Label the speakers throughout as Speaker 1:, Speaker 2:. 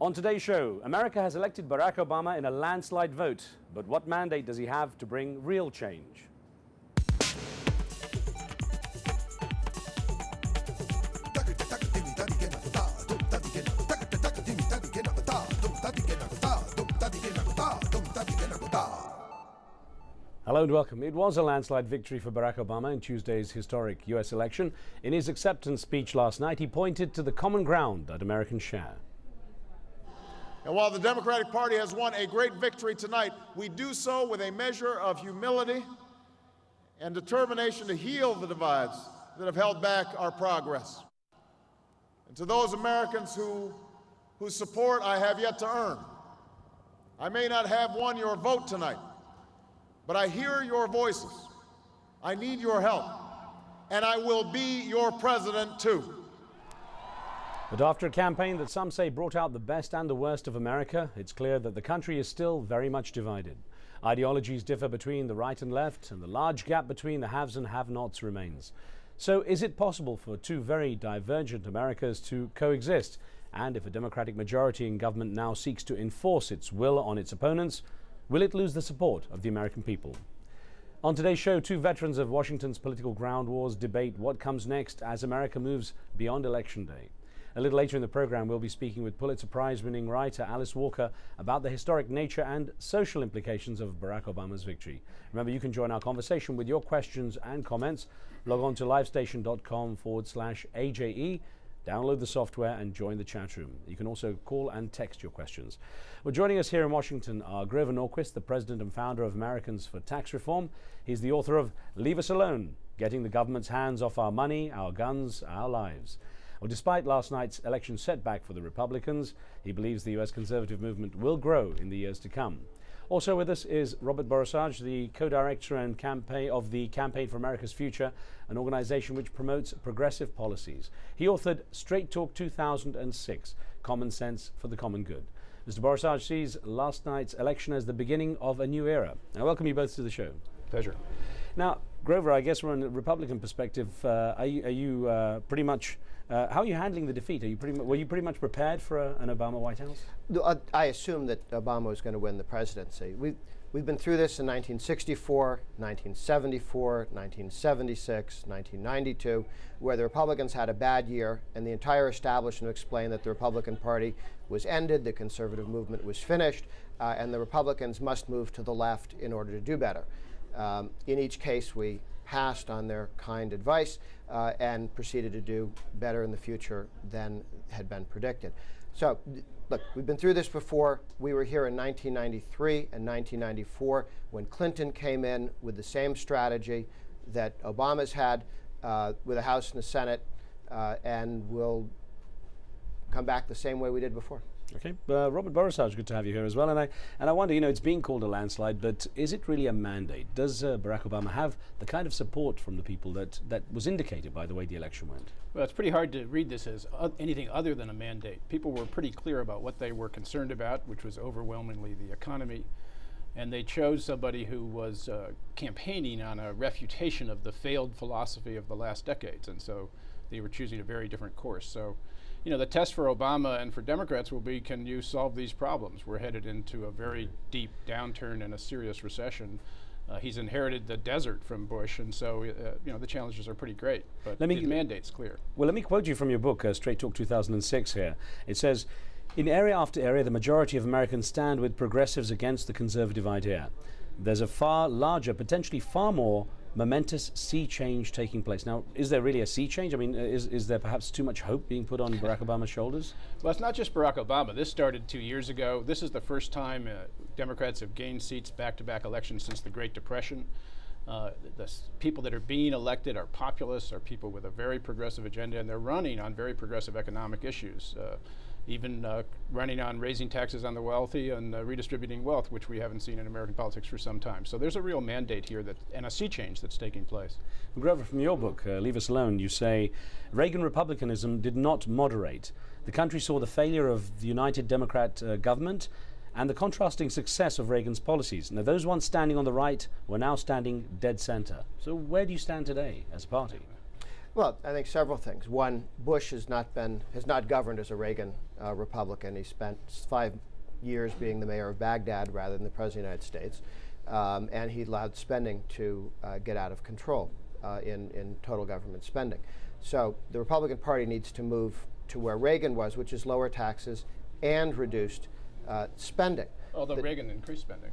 Speaker 1: On today's show, America has elected Barack Obama in a landslide vote, but what mandate does he have to bring real change? Hello and welcome. It was a landslide victory for Barack Obama in Tuesday's historic U.S. election. In his acceptance speech last night, he pointed to the common ground that Americans share.
Speaker 2: And while the Democratic Party has won a great victory tonight, we do so with a measure of humility and determination to heal the divides that have held back our progress. And to those Americans whose support I have yet to earn, I may not have won your vote tonight, but I hear your voices. I need your help, and I will be your president too.
Speaker 1: But after a campaign that some say brought out the best and the worst of America, it's clear that the country is still very much divided. Ideologies differ between the right and left, and the large gap between the haves and have-nots remains. So is it possible for two very divergent Americas to coexist? And if a Democratic majority in government now seeks to enforce its will on its opponents, will it lose the support of the American people? On today's show, two veterans of Washington's political ground wars debate what comes next as America moves beyond Election Day. A little later in the program, we'll be speaking with Pulitzer Prize-winning writer Alice Walker about the historic nature and social implications of Barack Obama's victory. Remember, you can join our conversation with your questions and comments. Log on to livestation.com/AJE. Download the software and join the chat room. You can also call and text your questions. Well, joining us here in Washington are Grover Norquist, the president and founder of Americans for Tax Reform. He's the author of Leave Us Alone, Getting the Government's Hands Off Our Money, Our Guns, Our Lives. Well, despite last night's election setback for the Republicans, he believes the U.S. conservative movement will grow in the years to come. Also with us is Robert Borisage, the co-director and of the Campaign for America's Future, an organization which promotes progressive policies. He authored Straight Talk 2006, Common Sense for the Common Good. Mr. Borisage sees last night's election as the beginning of a new era. I welcome you both to the show.
Speaker 3: Pleasure.
Speaker 1: Now, Grover, I guess from a Republican perspective, are you pretty much, how are you handling the defeat? Were you pretty much prepared for an Obama White House?
Speaker 3: I assumed that Obama was going to win the presidency. We've been through this in 1964, 1974, 1976, 1992, where the Republicans had a bad year and the entire establishment explained that the Republican Party was ended, the conservative movement was finished, and the Republicans must move to the left in order to do better. In each case, we passed on their kind advice and proceeded to do better in the future than had been predicted. So, look, we've been through this before. We were here in 1993 and 1994 when Clinton came in with the same strategy that Obama's had with a House and a Senate, and we'll come back the same way we did before.
Speaker 1: Okay, Robert Borisage, good to have you here as well. And I wonder, it's being called a landslide, but is it really a mandate? Does Barack Obama have the kind of support from the people that was indicated by the way the election went?
Speaker 4: Well, it's pretty hard to read this as anything other than a mandate. People were pretty clear about what they were concerned about, which was overwhelmingly the economy. And they chose somebody who was campaigning on a refutation of the failed philosophy of the last decades. And so they were choosing a very different course. So, the test for Obama and for Democrats will be, can you solve these problems? We're headed into a very deep downturn and a serious recession. He's inherited the desert from Bush, and so the challenges are pretty great, but the mandate's clear.
Speaker 1: Well, let me quote you from your book, Straight Talk 2006 here. It says, in area after area, the majority of Americans stand with progressives against the conservative idea. There's a far larger, potentially far more momentous sea change taking place. Now, is there really a sea change? I mean, is there perhaps too much hope being put on Barack Obama's shoulders?
Speaker 4: Well, it's not just Barack Obama. This started 2 years ago. This is the first time Democrats have gained seats back-to-back elections since the Great Depression. The people that are being elected are populists, are people with a very progressive agenda, and they're running on very progressive economic issues. Even running on raising taxes on the wealthy and redistributing wealth, which we haven't seen in American politics for some time. So there's a real mandate here and a sea change that's taking place.
Speaker 1: Grover, from your book, Leave Us Alone, you say, Reagan republicanism did not moderate. The country saw the failure of the United Democrat government and the contrasting success of Reagan's policies. Now, those once standing on the right were now standing dead center. So where do you stand today as a party?
Speaker 3: Well, I think several things. One, Bush has not governed as a Reagan Republican. He spent 5 years being the mayor of Baghdad rather than the president of the United States, and he allowed spending to get out of control in total government spending. So the Republican Party needs to move to where Reagan was, which is lower taxes and reduced spending.
Speaker 4: Although Reagan increased spending.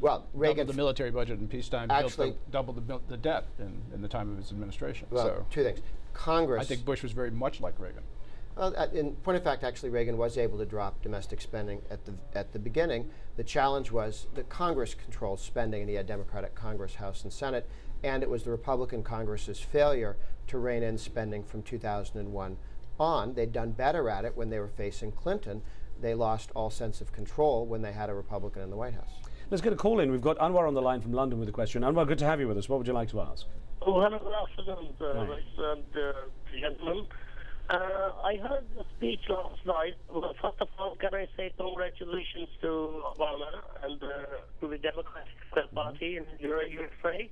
Speaker 3: Well, Reagan
Speaker 4: doubled the military budget in peacetime,
Speaker 3: actually
Speaker 4: doubled the debt in the time of his administration.
Speaker 3: Well,
Speaker 4: so
Speaker 3: two things. Congress.
Speaker 4: I think Bush was very much like Reagan.
Speaker 3: Well, in point of fact, actually, Reagan was able to drop domestic spending at the beginning. The challenge was that Congress controls spending, and he had Democratic Congress, House, and Senate, and it was the Republican Congress's failure to rein in spending from 2001 on. They'd done better at it when they were facing Clinton. They lost all sense of control when they had a Republican in the White House.
Speaker 1: Let's get a call in. We've got Anwar on the line from London with a question. Anwar, good to have you with us. What would you like to ask?
Speaker 5: Oh, hello, good afternoon, Riz and gentlemen. I heard the speech last night. Well, first of all, can I say congratulations to Obama and to the Democratic Party in USA.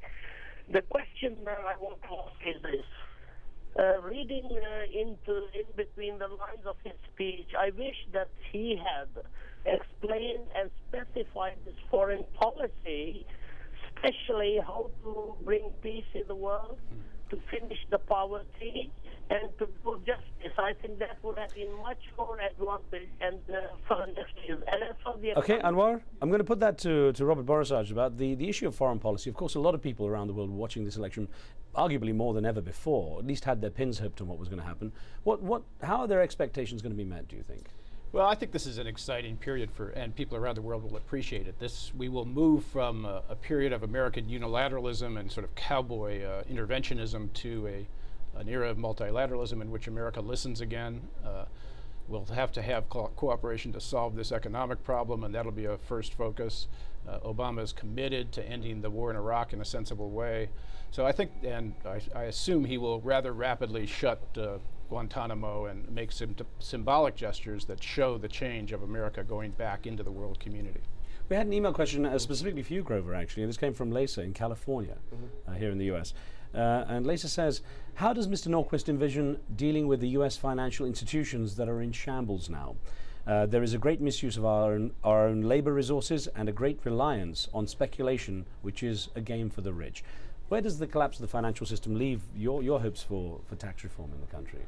Speaker 5: The question that I want to ask is this. Reading in between the lines of his speech, I wish that he had explained and specified his foreign policy, especially how to bring peace in the world, to finish the poverty, and to do justice. I think that would have been much more advantage and for industries. And as for the
Speaker 1: okay, Anwar, I'm going to put that to Robert Borisaj about the issue of foreign policy. Of course, a lot of people around the world watching this election, arguably more than ever before, at least had their pins hooked on what was going to happen. How are their expectations going to be met, do you think?
Speaker 4: Well, I think this is an exciting period and people around the world will appreciate it. We will move from a period of American unilateralism and sort of cowboy interventionism to an era of multilateralism in which America listens again. We'll have to have cooperation to solve this economic problem, and that'll be a first focus. Obama is committed to ending the war in Iraq in a sensible way. So I think, and I assume he will rather rapidly shut Guantanamo and make some symbolic gestures that show the change of America going back into the world community.
Speaker 1: We had an email question specifically for you, Grover, actually. This came from Lisa in California, here in the US. And Lisa says, how does Mr. Norquist envision dealing with the US financial institutions that are in shambles now? There is a great misuse of our own labor resources and a great reliance on speculation, which is a game for the rich. Where does the collapse of the financial system leave your hopes for tax reform in the country?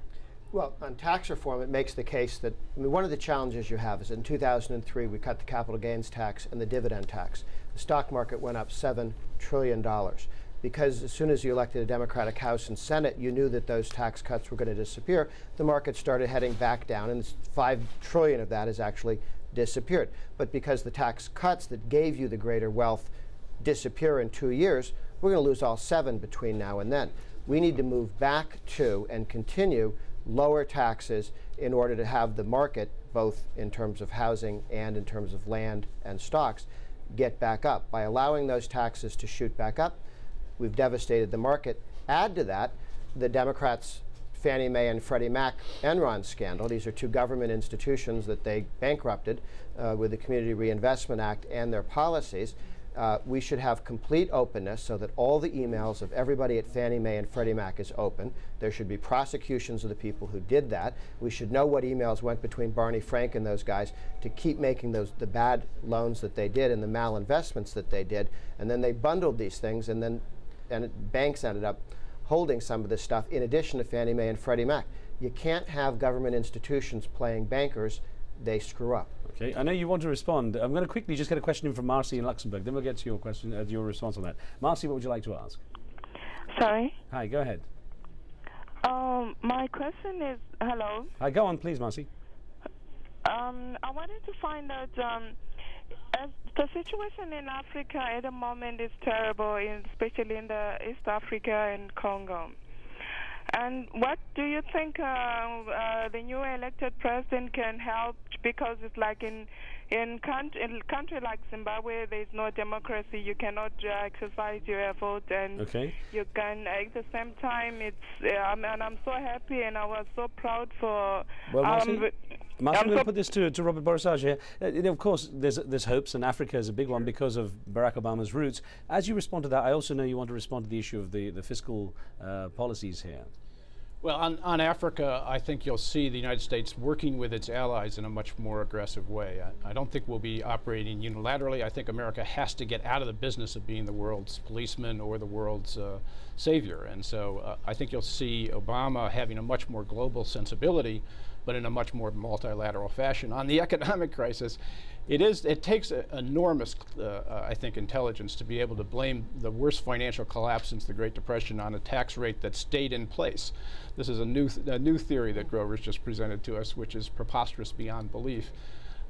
Speaker 3: Well, on tax reform, it makes the case that, one of the challenges you have is in 2003, we cut the capital gains tax and the dividend tax. The stock market went up $7 trillion. Because as soon as you elected a Democratic House and Senate, you knew that those tax cuts were going to disappear. The market started heading back down, and $5 trillion of that has actually disappeared. But because the tax cuts that gave you the greater wealth disappear in 2 years, we're going to lose all 7 between now and then. We need to move back to and continue lower taxes in order to have the market, both in terms of housing and in terms of land and stocks, get back up. By allowing those taxes to shoot back up, we've devastated the market. Add to that the Democrats' Fannie Mae and Freddie Mac Enron scandal. These are 2 government institutions that they bankrupted with the Community Reinvestment Act and their policies. We should have complete openness so that all the emails of everybody at Fannie Mae and Freddie Mac is open. There should be prosecutions of the people who did that. We should know what emails went between Barney Frank and those guys to keep making the bad loans that they did and the malinvestments that they did. And then they bundled these things, and banks ended up holding some of this stuff in addition to Fannie Mae and Freddie Mac. You can't have government institutions playing bankers. They screw up.
Speaker 1: Okay, I know you want to respond. I'm going to quickly just get a question in from Marcy in Luxembourg. Then we'll get to your question, your response on that. Marcy, what would you like to ask?
Speaker 6: Sorry?
Speaker 1: Hi, go ahead.
Speaker 6: My question is, hello?
Speaker 1: Hi, go on, please, Marcy.
Speaker 6: I wanted to find out, as the situation in Africa at the moment is terrible, especially in the East Africa and Congo. And what do you think the new elected president can help? Because it's like in a country like Zimbabwe, there is no democracy. You cannot exercise your vote, and you can at the same time. And I'm so happy, and I was so proud for.
Speaker 1: Well, Marcy, I'm going to put this to Robert Borisaj here. Of course, there's hopes, and Africa is a big one because of Barack Obama's roots. As you respond to that, I also know you want to respond to the issue of the fiscal policies here.
Speaker 4: Well, on Africa, I think you'll see the United States working with its allies in a much more aggressive way. I don't think we'll be operating unilaterally. I think America has to get out of the business of being the world's policeman or the world's savior. And so I think you'll see Obama having a much more global sensibility, but in a much more multilateral fashion. On the economic crisis, it takes enormous, I think, intelligence to be able to blame the worst financial collapse since the Great Depression on a tax rate that stayed in place. This is a new theory that Grover's just presented to us, which is preposterous beyond belief.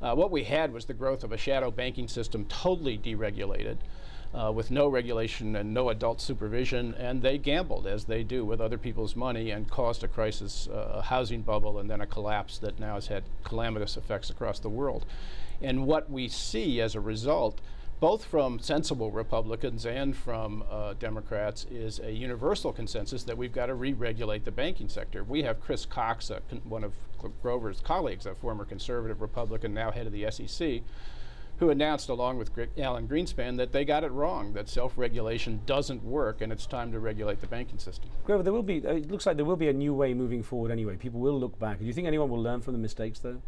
Speaker 4: What we had was the growth of a shadow banking system totally deregulated, with no regulation and no adult supervision, and they gambled, as they do, with other people's money and caused a crisis, a housing bubble, and then a collapse that now has had calamitous effects across the world. And what we see as a result, both from sensible Republicans and from Democrats, is a universal consensus that we've got to re-regulate the banking sector. We have Chris Cox, one of Grover's colleagues, a former conservative Republican, now head of the SEC, who announced, along with Alan Greenspan, that they got it wrong, that self-regulation doesn't work, and it's time to regulate the banking system.
Speaker 1: Grover, there will be, it looks like there will be a new way moving forward anyway. People will look back. Do you think anyone will learn from the mistakes, though?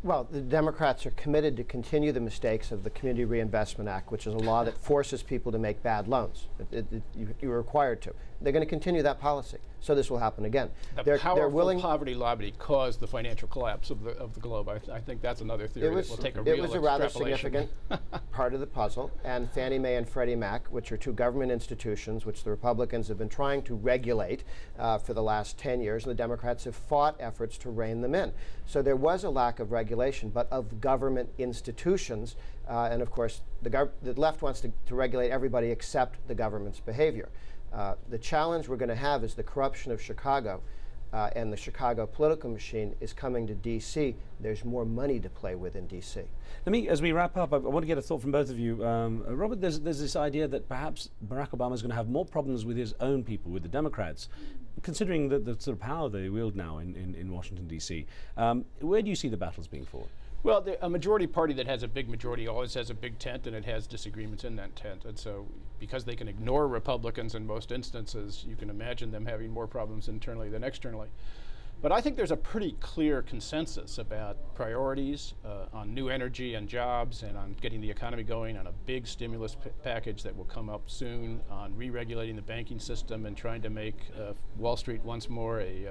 Speaker 3: Well, the Democrats are committed to continue the mistakes of the Community Reinvestment Act, which is a law that forces people to make bad loans. You're required to. They're going to continue that policy. So this will happen again.
Speaker 4: The powerful poverty lobby caused the financial collapse of the globe. I think that's another theory that will take a real
Speaker 3: It was a rather significant part of the puzzle. And Fannie Mae and Freddie Mac, which are two government institutions which the Republicans have been trying to regulate for the last 10 years, and the Democrats have fought efforts to rein them in. So there was a lack of regulation, but of government institutions. And of course, the left wants to regulate everybody except the government's behavior. The challenge we're going to have is the corruption of Chicago, and the Chicago political machine is coming to D.C. There's more money to play with in D.C.
Speaker 1: Let me, as we wrap up, I want to get a thought from both of you. Robert, there's this idea that perhaps Barack Obama is going to have more problems with his own people, with the Democrats, considering the sort of power they wield now in Washington, D.C. Where do you see the battles being fought?
Speaker 4: Well, a majority party that has a big majority always has a big tent, and it has disagreements in that tent. And so because they can ignore Republicans in most instances, you can imagine them having more problems internally than externally. But I think there's a pretty clear consensus about priorities on new energy and jobs, and on getting the economy going, on a big stimulus package that will come up soon, on re-regulating the banking system and trying to make Wall Street once more a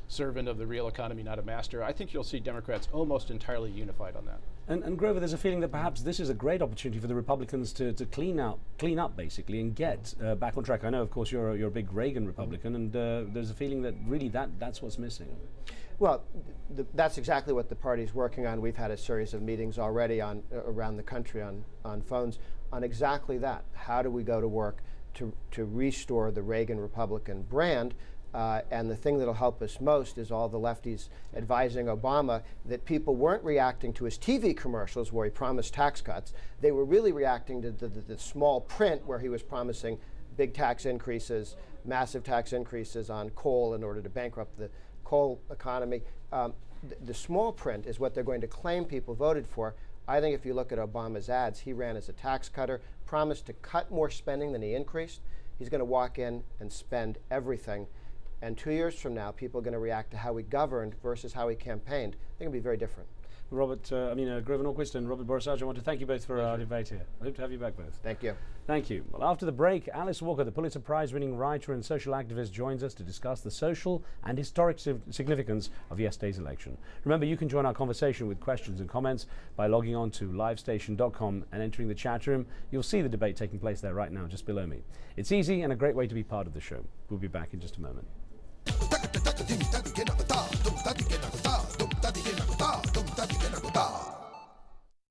Speaker 4: servant of the real economy, not a master. I think you'll see Democrats almost entirely unified on that.
Speaker 1: And Grover, there's a feeling that perhaps this is a great opportunity for the Republicans to clean up basically and get back on track. I know, of course, you're a big Reagan Republican, and there's a feeling that really that's what's missing.
Speaker 3: Well, that's exactly what the party's working on. We've had a series of meetings already around the country on phones on exactly that. How do we go to work to restore the Reagan Republican brand? And the thing that'll help us most is all the lefties advising Obama that people weren't reacting to his TV commercials where he promised tax cuts. They were really reacting to the small print where he was promising big tax increases, massive tax increases on coal in order to bankrupt the coal economy. The small print is what they're going to claim people voted for. I think if you look at Obama's ads, he ran as a tax cutter, promised to cut more spending than he increased. He's going to walk in and spend everything. And 2 years from now, people are going to react to how he governed versus how he campaigned. I think it'll be very different.
Speaker 1: Robert, Grover Norquist and Robert Borisaj, I want to thank you both for our debate here. I hope to have you back both.
Speaker 3: Thank you.
Speaker 1: Thank you. Well, after the break, Alice Walker, the Pulitzer Prize-winning writer and social activist, joins us to discuss the social and historic significance of yesterday's election. Remember, you can join our conversation with questions and comments by logging on to livestation.com and entering the chat room. You'll see the debate taking place there right now, just below me. It's easy and a great way to be part of the show. We'll be back in just a moment.